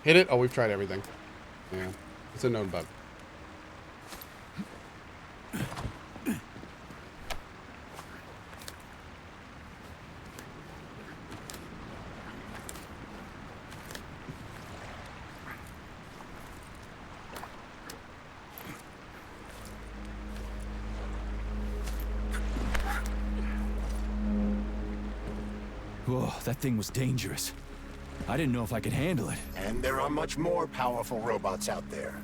Hit it? Oh, we've tried everything. Yeah. It's a known bug. Whoa, that thing was dangerous. I didn't know if I could handle it. And there are much more powerful robots out there.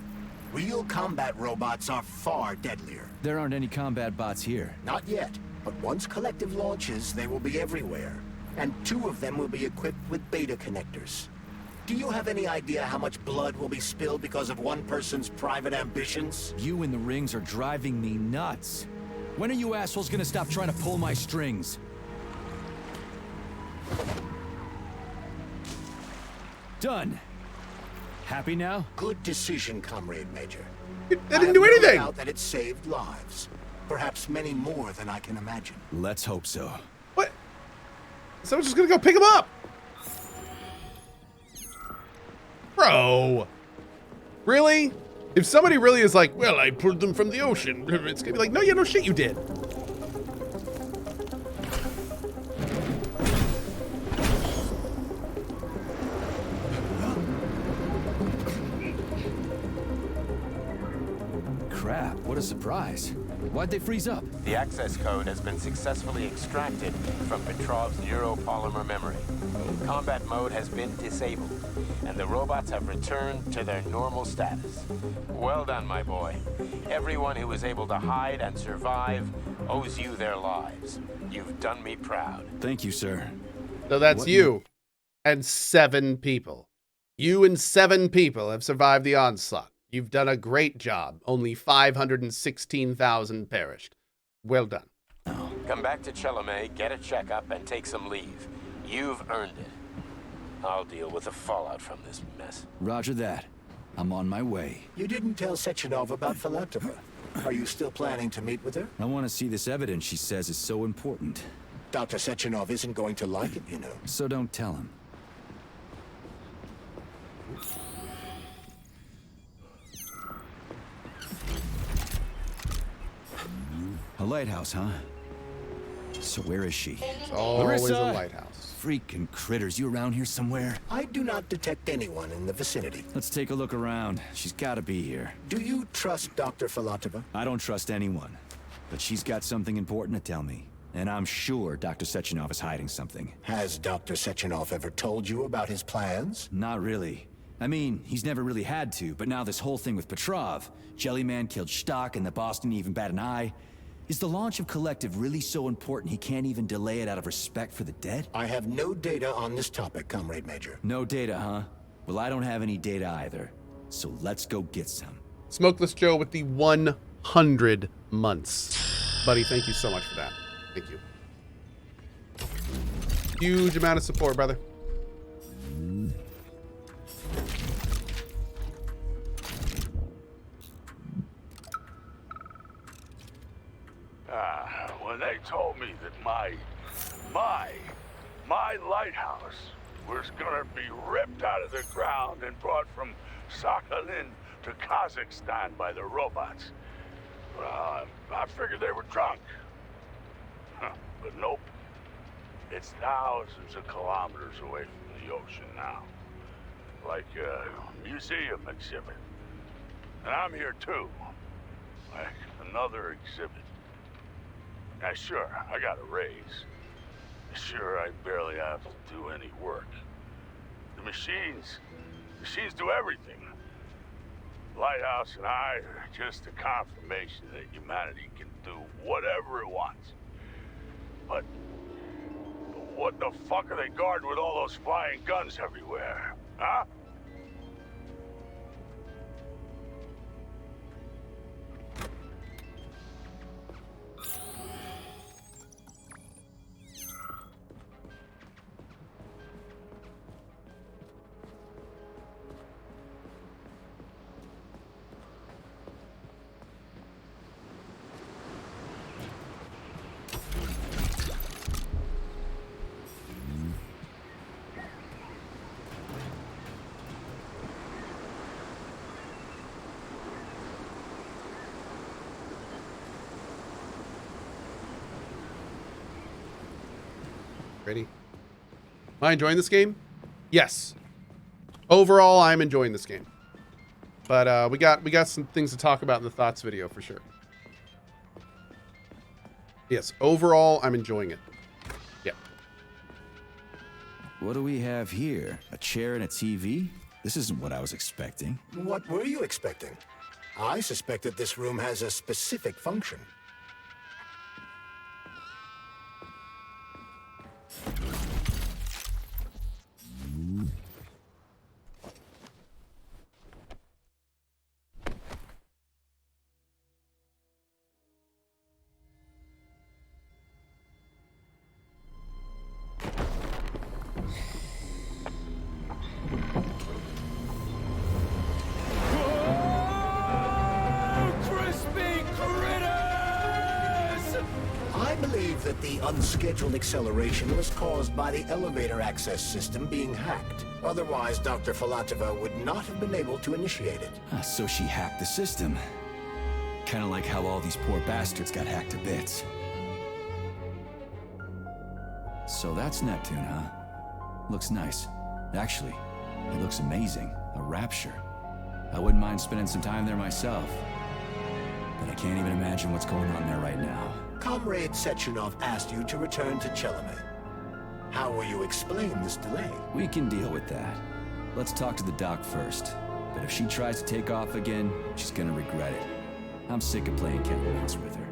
Real combat robots are far deadlier. There aren't any combat bots here. Not yet, but once Collective launches, they will be everywhere. And 2 of them will be equipped with beta connectors. Do you have any idea how much blood will be spilled because of one person's private ambitions? You in the rings are driving me nuts. When are you assholes gonna stop trying to pull my strings? Done. Happy now? Good decision, Comrade Major. I didn't do anything! I have no doubt that it saved lives. Perhaps many more than I can imagine. Let's hope so. What? Someone's just gonna go pick him up! Bro! Really? If somebody really is like, well, I pulled them from the ocean, it's gonna be like, no, no shit you did. Crap, what a surprise. Why'd they freeze up? The access code has been successfully extracted from Petrov's neuropolymer memory. Combat mode has been disabled, and the robots have returned to their normal status. Well done, my boy. Everyone who was able to hide and survive owes you their lives. You've done me proud. Thank you, sir. So that's What you and 7 people. You and 7 people have survived the onslaught. You've done a great job. Only 516,000 perished. Well done. Come back to Chelomey, get a checkup, and take some leave. You've earned it. I'll deal with the fallout from this mess. Roger that. I'm on my way. You didn't tell Sechenov about Filatova. Are you still planning to meet with her? I want to see this evidence she says is so important. Dr. Sechenov isn't going to like it, you know. So don't tell him. A lighthouse, huh? So where is she? It's always Larissa! a lighthouse. Freaking critters, you around here somewhere? I do not detect anyone in the vicinity. Let's take a look around. She's gotta be here. Do you trust Dr. Filatova? I don't trust anyone. But she's got something important to tell me. And I'm sure Dr. Sechenov is hiding something. Has Dr. Sechenov ever told you about his plans? Not really. I mean, he's never really had to, but now this whole thing with Petrov, Jellyman killed Stock and the boss didn't even bat an eye. Is the launch of Collective really so important he can't even delay it out of respect for the dead? I have no data on this topic, Comrade Major. No data, huh? Well, I don't have any data either. So let's go get some. Smokeless Joe with the 100 months. Buddy, thank you so much for that. Thank you. Huge amount of support, brother. When they told me that my lighthouse was gonna be ripped out of the ground and brought from Sakhalin to Kazakhstan by the robots, I figured they were drunk. But nope. It's thousands of kilometers away from the ocean now. Like a museum exhibit. And I'm here too. Like another exhibit. Now sure, I got a raise. Sure, I barely have to do any work. The machines do everything. Lighthouse and I are just a confirmation that humanity can do whatever it wants. But what the fuck are they guarding with all those flying guns everywhere, huh? Am I enjoying this game? Yes. Overall, I'm enjoying this game. But we got some things to talk about in the thoughts video for sure. Yes, overall, I'm enjoying it. Yeah. What do we have here? A chair and a TV? This isn't what I was expecting. What were you expecting? I suspect that this room has a specific function. That the unscheduled acceleration was caused by the elevator access system being hacked. Otherwise, Dr. Filatova would not have been able to initiate it. So she hacked the system. Kind of like how all these poor bastards got hacked to bits. So that's Neptune, huh? Looks nice. Actually, it looks amazing. A rapture. I wouldn't mind spending some time there myself. But I can't even imagine what's going on there right now. Comrade Sechenov asked you to return to Chelome. How will you explain this delay? We can deal with that. Let's talk to the doc first. But if she tries to take off again, she's gonna regret it. I'm sick of playing cat and mouse with her.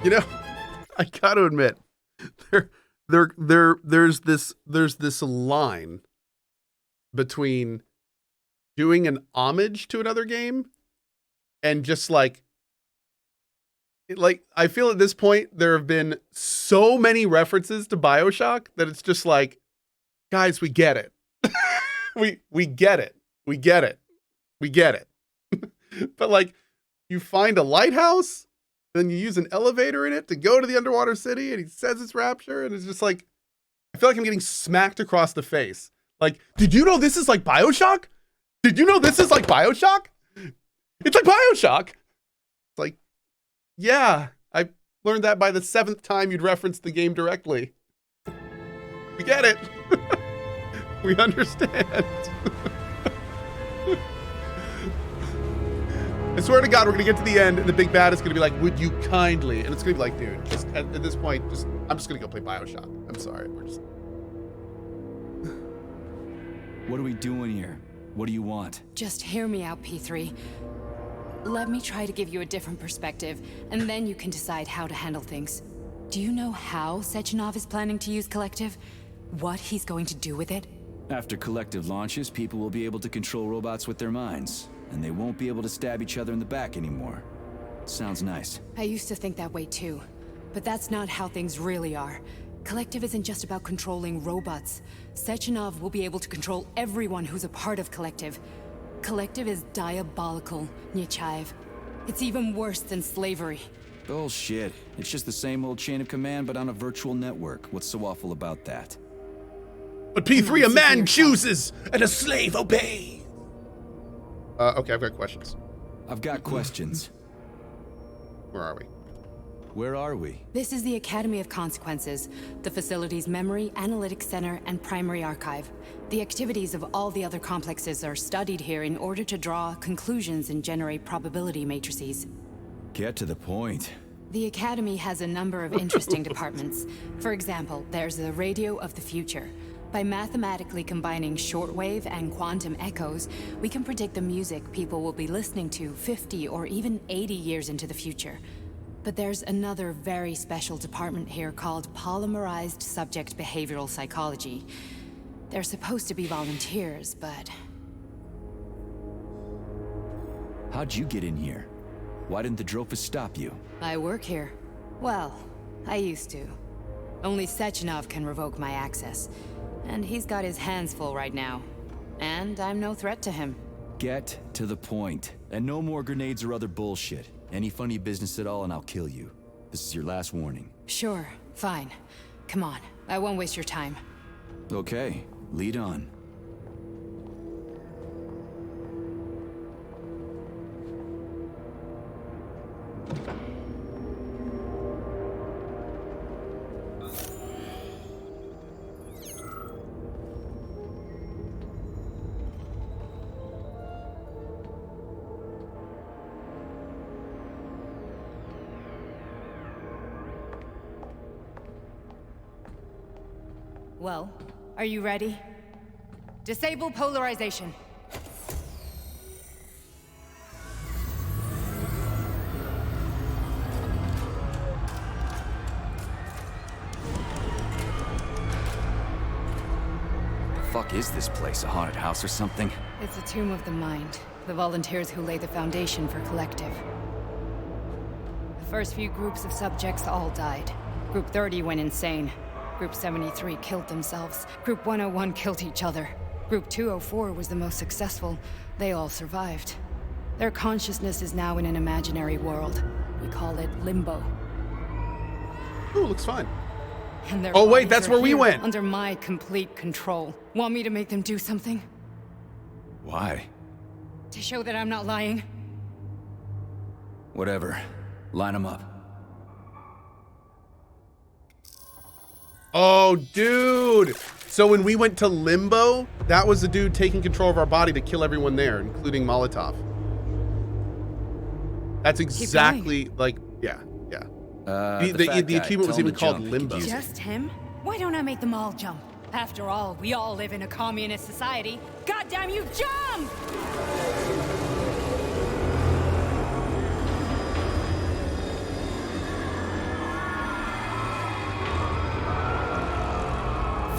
You know, I gotta admit, there's this line between doing an homage to another game and just like I feel at this point there have been so many references to BioShock that it's just like, guys, we get it. we get it. We get it. We get it. But like, you find a lighthouse, then you use an elevator in it to go to the underwater city, and he says it's Rapture, and it's just like, I feel like I'm getting smacked across the face. Like, did you know this is like BioShock? Did you know this is like BioShock? It's like BioShock. It's like, yeah, I learned that by the 7th time you'd referenced the game directly. We get it. We understand. I swear to God, we're going to get to the end, and the big bad is going to be like, would you kindly? And it's going to be like, dude, just, at this point, I'm just going to go play BioShock. I'm sorry. What are we doing here? What do you want? Just hear me out, P3. Let me try to give you a different perspective, and then you can decide how to handle things. Do you know how Sechenov is planning to use Collective? What he's going to do with it? After Collective launches, people will be able to control robots with their minds, and they won't be able to stab each other in the back anymore. Sounds nice. I used to think that way too, but that's not how things really are. Collective isn't just about controlling robots. Sechenov will be able to control everyone who's a part of Collective. Collective is diabolical, Nechayev. It's even worse than slavery. Bullshit. It's just the same old chain of command, but on a virtual network. What's so awful about that? But P3, a man chooses and a slave obeys. Okay, I've got questions. I've got questions. Where are we? Where are we? This is the Academy of Consequences, the facility's memory, analytics center, and primary archive. The activities of all the other complexes are studied here in order to draw conclusions and generate probability matrices. Get to the point. The Academy has a number of interesting departments. For example, there's the Radio of the Future. By mathematically combining shortwave and quantum echoes, we can predict the music people will be listening to 50 or even 80 years into the future. But there's another very special department here called Polymerized Subject Behavioral Psychology. They're supposed to be volunteers, but... How'd you get in here? Why didn't the Drofus stop you? I work here. Well, I used to. Only Sechenov can revoke my access. And he's got his hands full right now. And I'm no threat to him. Get to the point. And no more grenades or other bullshit. Any funny business at all and I'll kill you. This is your last warning. Sure, fine. Come on, I won't waste your time. Okay, lead on. Well, are you ready? Disable polarization. Fuck is this place? A haunted house or something? It's a tomb of the mind. The volunteers who lay the foundation for Collective. The first few groups of subjects all died. Group 30 went insane. Group 73 killed themselves. Group 101 killed each other. Group 204 was the most successful. They all survived. Their consciousness is now in an imaginary world. We call it Limbo. Ooh, looks fun. And their Oh, wait, bodies that's are where we here, went. under my complete control. Want me to make them do something? Why? To show that I'm not lying? Whatever. Line them up. Oh, dude. So when we went to Limbo, that was the dude taking control of our body to kill everyone there, including Molotov. That's exactly like, yeah. The achievement was even called Limbo. Just him? Why don't I make them all jump? After all, we all live in a communist society. Goddamn you, jump!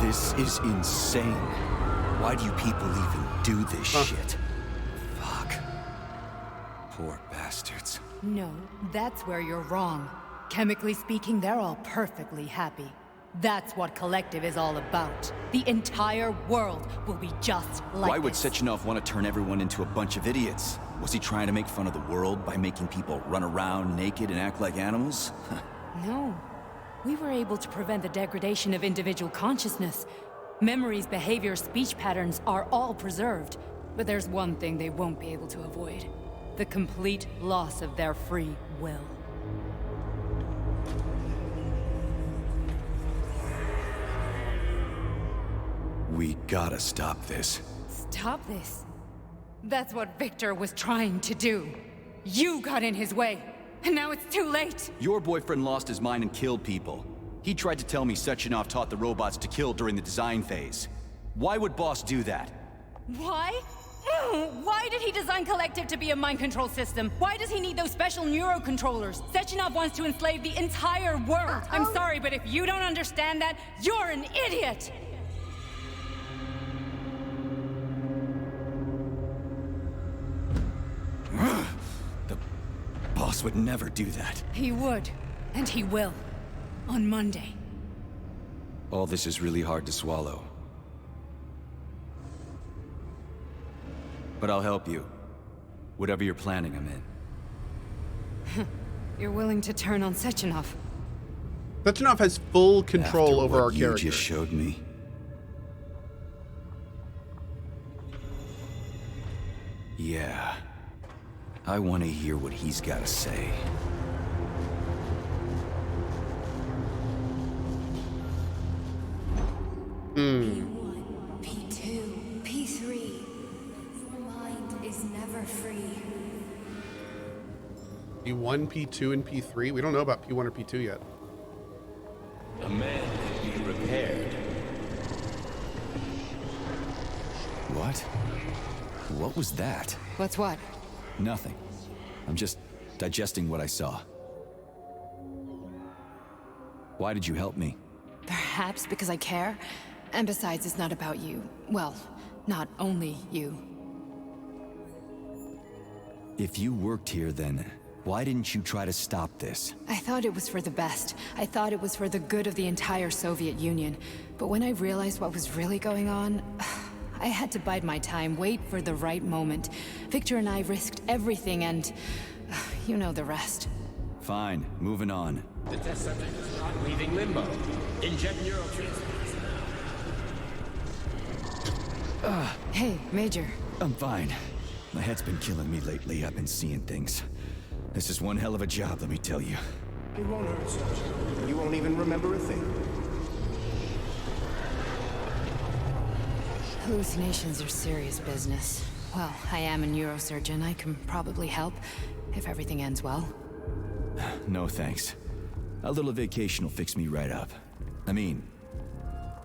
This is insane. Why do you people even do this shit? Fuck. Poor bastards. No, that's where you're wrong. Chemically speaking, they're all perfectly happy. That's what Collective is all about. The entire world will be just like Why would this. Sechenov want to turn everyone into a bunch of idiots? Was he trying to make fun of the world by making people run around naked and act like animals? No. We were able to prevent the degradation of individual consciousness. Memories, behavior, speech patterns are all preserved. But there's one thing they won't be able to avoid. The complete loss of their free will. We gotta stop this. Stop this. That's what Victor was trying to do. You got in his way, and now it's too late. Your boyfriend lost his mind and killed people. He tried to tell me Sechenov taught the robots to kill during the design phase. Why would Boss do that? Why? Why did he design Collective to be a mind control system? Why does he need those special neurocontrollers? Sechenov wants to enslave the entire world. I'm sorry, but if you don't understand that, you're an idiot! The Boss would never do that. He would, and he will. On Monday. All this is really hard to swallow. But I'll help you. Whatever you're planning, I'm in. You're willing to turn on Sechenov. Sechenov has full control After over what our you character. just showed me. Yeah. I want to hear what he's got to say. P1, P2, P3. Your mind is never free. P1, P2, and P3? We don't know about P1 or P2 yet. A man can be repaired. What? What was that? What's what? Nothing. I'm just digesting what I saw. Why did you help me? Perhaps because I care. And besides, it's not about you. Well, not only you. If you worked here, then why didn't you try to stop this? I thought it was for the best. I thought it was for the good of the entire Soviet Union. But when I realized what was really going on, I had to bide my time, wait for the right moment. Victor and I risked everything and you know the rest. Fine, moving on. The test subject is not leaving Limbo. Inject neurotransmitters now. Hey, Major. I'm fine. My head's been killing me lately. I've been seeing things. This is one hell of a job, let me tell you. It won't hurt, Sergeant. You won't even remember a thing. Hallucinations are serious business. Well, I am a neurosurgeon. I can probably help, if everything ends well. No thanks. A little vacation will fix me right up. I mean,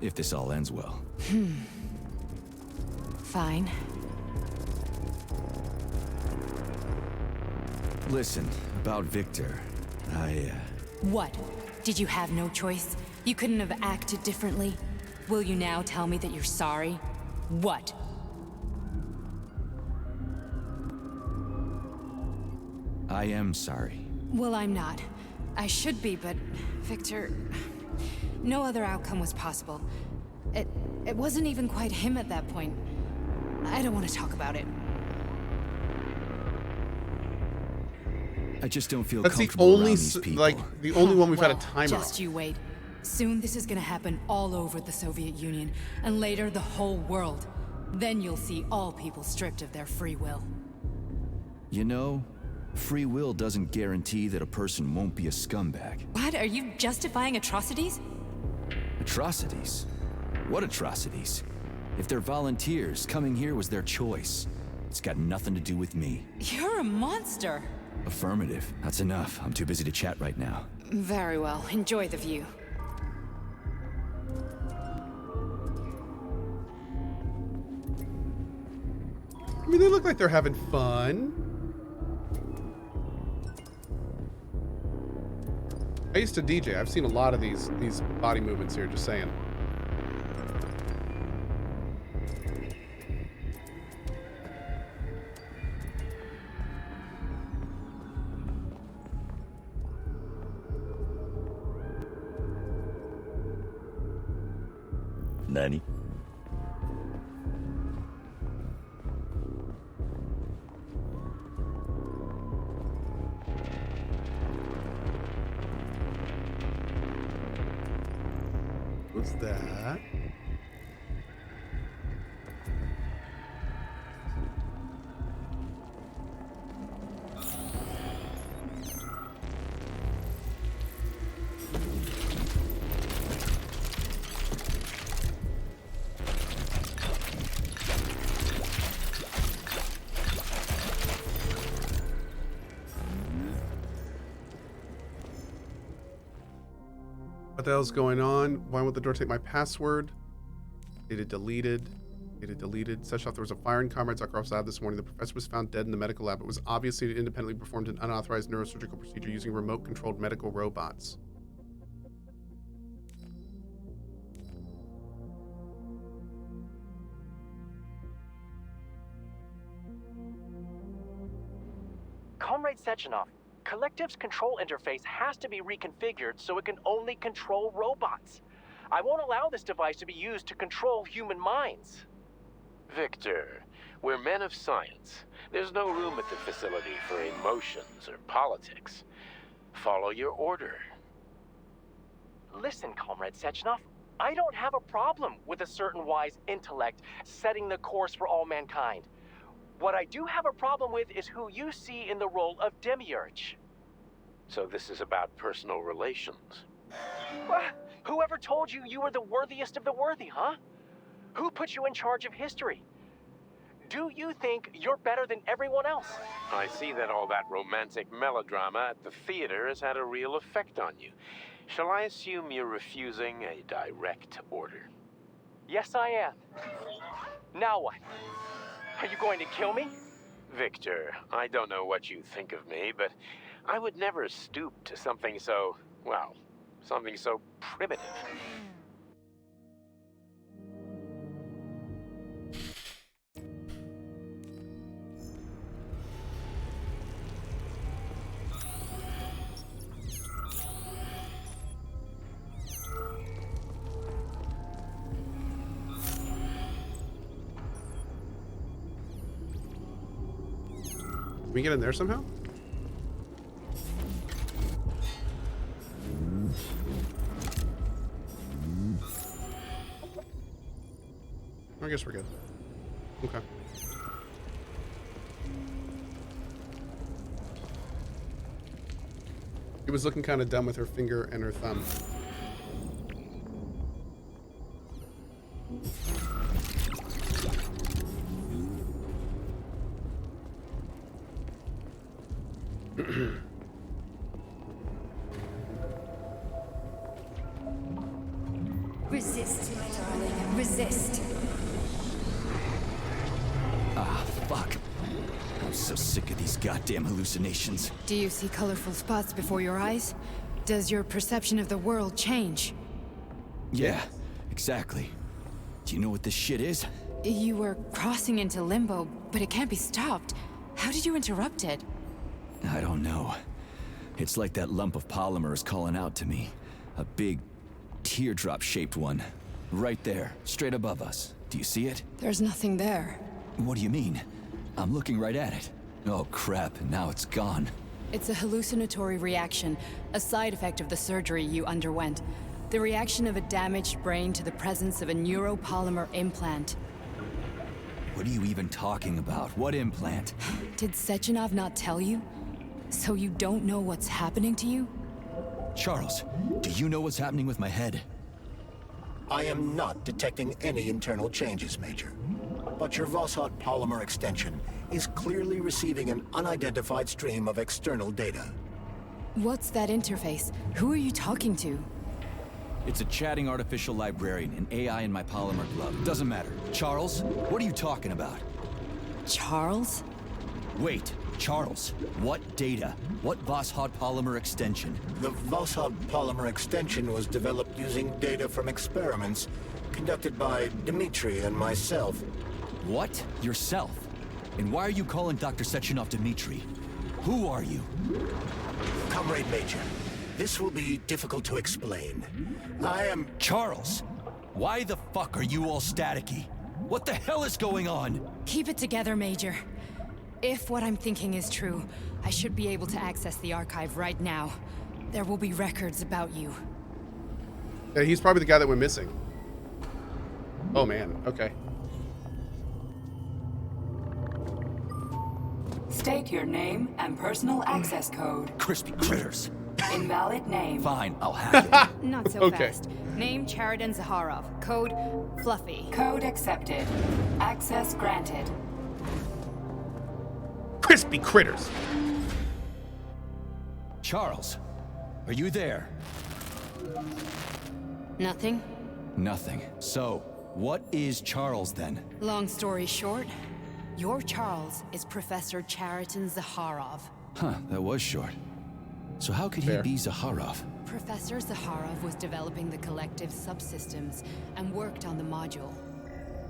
If this all ends well. Fine. Listen, about Victor, What? Did you have no choice? You couldn't have acted differently? Will you now tell me that you're sorry? What? I am sorry. Well, I'm not. I should be, but Victor... No other outcome was possible. It wasn't even quite him at that point. I don't want to talk about it. I just don't feel That's the comfortable around only, these people. like, the only one we've had a Well, timer just on. you wait. Soon this is gonna happen all over the Soviet Union, and later the whole world. Then you'll see all people stripped of their free will. You know, free will doesn't guarantee that a person won't be a scumbag. What? Are you justifying atrocities? Atrocities? What atrocities? If they're volunteers, coming here was their choice. It's got nothing to do with me. You're a monster. Affirmative. That's enough. I'm too busy to chat right now. Very well. Enjoy the view. I mean, they look like they're having fun. I used to DJ. I've seen a lot of these body movements here, just saying. Nani? What's that? What the hell's going on? Why won't the door take my password? Data deleted. Data deleted. Such off there was a fire in Comrade Zakharov's lab this morning. The professor was found dead in the medical lab. It was obviously independently performed an unauthorized neurosurgical procedure using remote-controlled medical robots. Comrade Sechenov, Collective's control interface has to be reconfigured so it can only control robots. I won't allow this device to be used to control human minds. Victor, we're men of science. There's no room at the facility for emotions or politics. Follow your order. Listen, Comrade Sechenov, I don't have a problem with a certain wise intellect setting the course for all mankind. What I do have a problem with is who you see in the role of Demiurge. So this is about personal relations. Whoever told you you were the worthiest of the worthy, huh? Who put you in charge of history? Do you think you're better than everyone else? I see that all that romantic melodrama at the theater has had a real effect on you. Shall I assume you're refusing a direct order? Yes, I am. Now what? Are you going to kill me? Victor, I don't know what you think of me, but I would never stoop to something so, well, something so primitive. Can we get in there somehow? I guess we're good. Okay. He was looking kind of dumb with her finger and her thumb. Resist, my darling. Resist. Ah, fuck. I'm so sick of these goddamn hallucinations. Do you see colorful spots before your eyes? Does your perception of the world change? Yeah, exactly. Do you know what this shit is? You were crossing into limbo, but it can't be stopped. How did you interrupt it? I don't know. It's like that lump of polymer is calling out to me. A big, teardrop-shaped one. Right there, straight above us. Do you see it? There's nothing there. What do you mean? I'm looking right at it. Oh crap, and now it's gone. It's a hallucinatory reaction, a side effect of the surgery you underwent. The reaction of a damaged brain to the presence of a neuropolymer implant. What are you even talking about? What implant? Did Sechenov not tell you? So you don't know what's happening to you? Charles, do you know what's happening with my head? I am not detecting any internal changes, Major. But your Voskhod polymer extension is clearly receiving an unidentified stream of external data. What's that interface? Who are you talking to? It's a chatting artificial librarian, an AI in my polymer glove. Doesn't matter. Charles, what are you talking about? Charles? Wait, Charles, what data? What Voskhod polymer extension? The Voskhod polymer extension was developed using data from experiments conducted by Dmitri and myself. What? Yourself? And why are you calling Dr. Sechenov Dmitri? Who are you? Comrade Major, this will be difficult to explain. I am... Charles, why the fuck are you all staticky? What the hell is going on? Keep it together, Major. If what I'm thinking is true, I should be able to access the archive right now. There will be records about you. Yeah, he's probably the guy that went missing. Oh man, okay. State your name and personal access code. Crispy critters. Invalid name. Fine, I'll have it. Not so Okay. fast. Name Chariton Zaharov. Code Fluffy. Code accepted. Access granted. Crispy critters. Charles, are you there? Nothing? Nothing. So, what is Charles then? Long story short, your Charles is Professor Chariton Zaharov. Huh, that was short. So how could Fair. he be Zaharov? Professor Zaharov was developing the collective subsystems and worked on the module.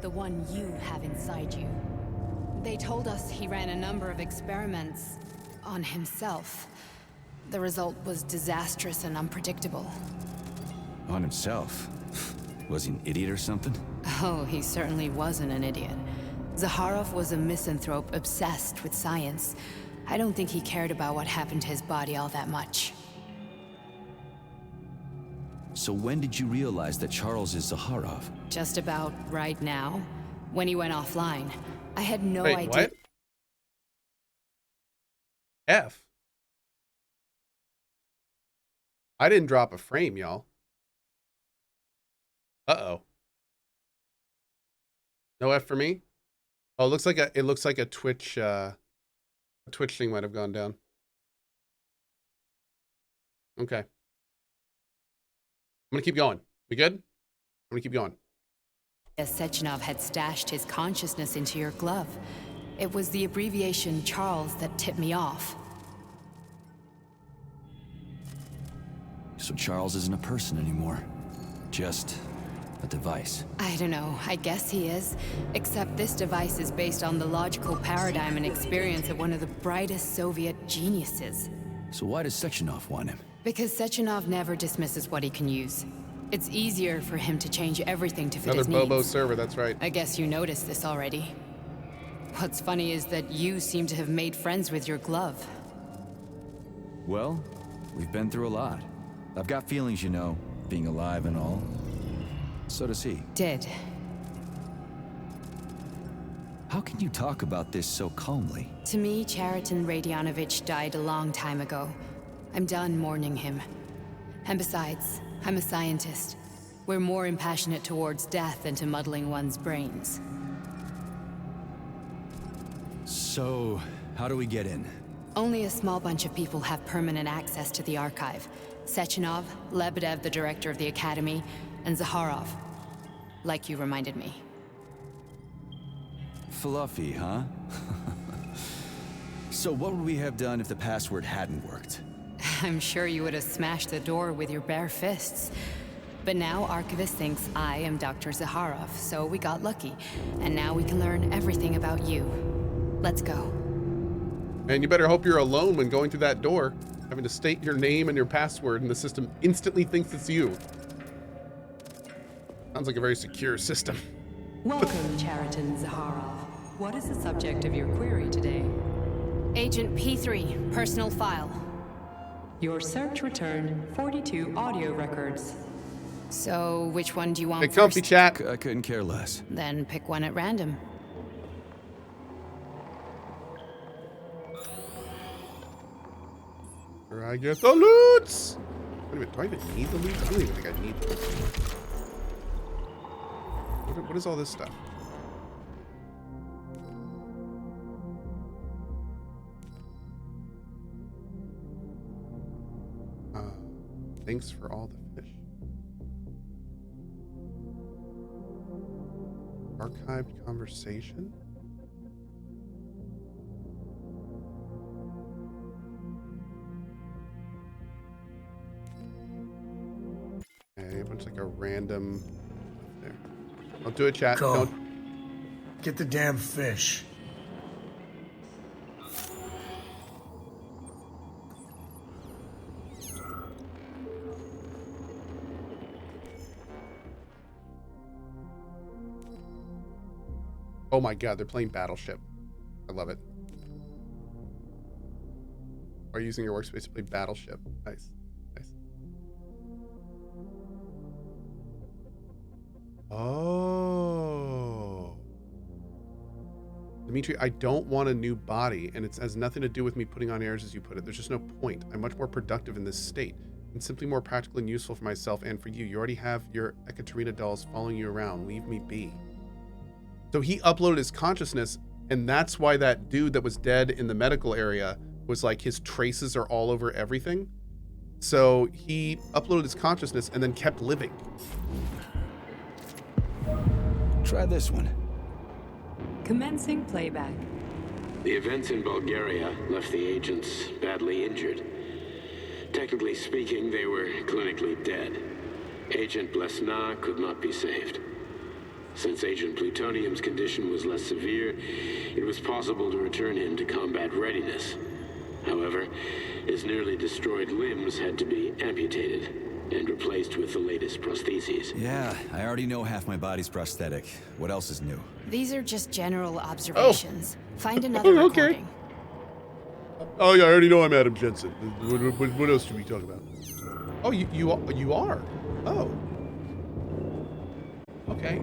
The one you have inside you. They told us he ran a number of experiments on himself. The result was disastrous and unpredictable. On himself? Was he an idiot or something? Oh, he certainly wasn't an idiot. Zaharov was a misanthrope obsessed with science. I don't think he cared about what happened to his body all that much. So when did you realize that Charles is Zaharov? Just about right now, when he went offline. I had no Wait, idea. what? F. I didn't drop a frame, y'all. Uh-oh. No F for me? Oh, it looks like a Twitch thing might have gone down. Okay. I'm gonna keep going. We good? I'm gonna keep going. As Sechenov had stashed his consciousness into your glove. It was the abbreviation Charles that tipped me off. So Charles isn't a person anymore. Just a device. I don't know, I guess he is. Except this device is based on the logical paradigm and experience of one of the brightest Soviet geniuses. So why does Sechenov want him? Because Sechenov never dismisses what he can use. It's easier for him to change everything to fit Another his Bobo needs. server, that's right. I guess you noticed this already. What's funny is that you seem to have made friends with your glove. Well, we've been through a lot. I've got feelings, you know, being alive and all. So does he. Did. How can you talk about this so calmly? To me, Chariton Radionovich died a long time ago. I'm done mourning him. And besides, I'm a scientist. We're more impassionate towards death than to muddling one's brains. So, how do we get in? Only a small bunch of people have permanent access to the archive. Sechenov, Lebedev, the director of the academy, And Zaharov. Like you reminded me. Fluffy, huh? So what would we have done if the password hadn't worked? I'm sure you would have smashed the door with your bare fists. But now Archivist thinks I am Dr. Zaharov, so we got lucky. And now we can learn everything about you. Let's go. And you better hope you're alone when going through that door, having to state your name and your password, and the system instantly thinks it's you. Sounds like a very secure system. Welcome, Chariton Zaharov. What is the subject of your query today? Agent P3, personal file. Your search returned 42 audio records. So, which one do you want Hey, comfy first? chat. I couldn't care less. Then pick one at random. Here I get the loots. Wait a minute, do I even need the loot? I don't even think I need the loot. What is all this stuff? Thanks for all the fish. Archived conversation? Okay, a bunch like a random there. Don't do it, chat. Go. Don't. Get the damn fish. Oh my god, they're playing Battleship. I love it. Are you using your workspace to play Battleship? Nice. Nice. Oh. Dimitri, I don't want a new body, and it has nothing to do with me putting on airs, as you put it. There's just no point. I'm much more productive in this state, and simply more practical and useful for myself and for you. You already have your Ekaterina dolls following you around. Leave me be. So he uploaded his consciousness, and that's why that dude that was dead in the medical area was like, his traces are all over everything. So he uploaded his consciousness and then kept living. Try this one. Commencing playback. The events in Bulgaria left the agents badly injured. Technically speaking, they were clinically dead. Agent Blesna could not be saved. Since Agent Plutonium's condition was less severe, it was possible to return him to combat readiness. However, his nearly destroyed limbs had to be amputated and replaced with the latest prostheses. Yeah, I already know half my body's prosthetic. What else is new? These are just general observations. Find another Okay. recording. Oh yeah, I already know I'm Adam Jensen. What else should we talk about? Oh, you are? Oh. Okay.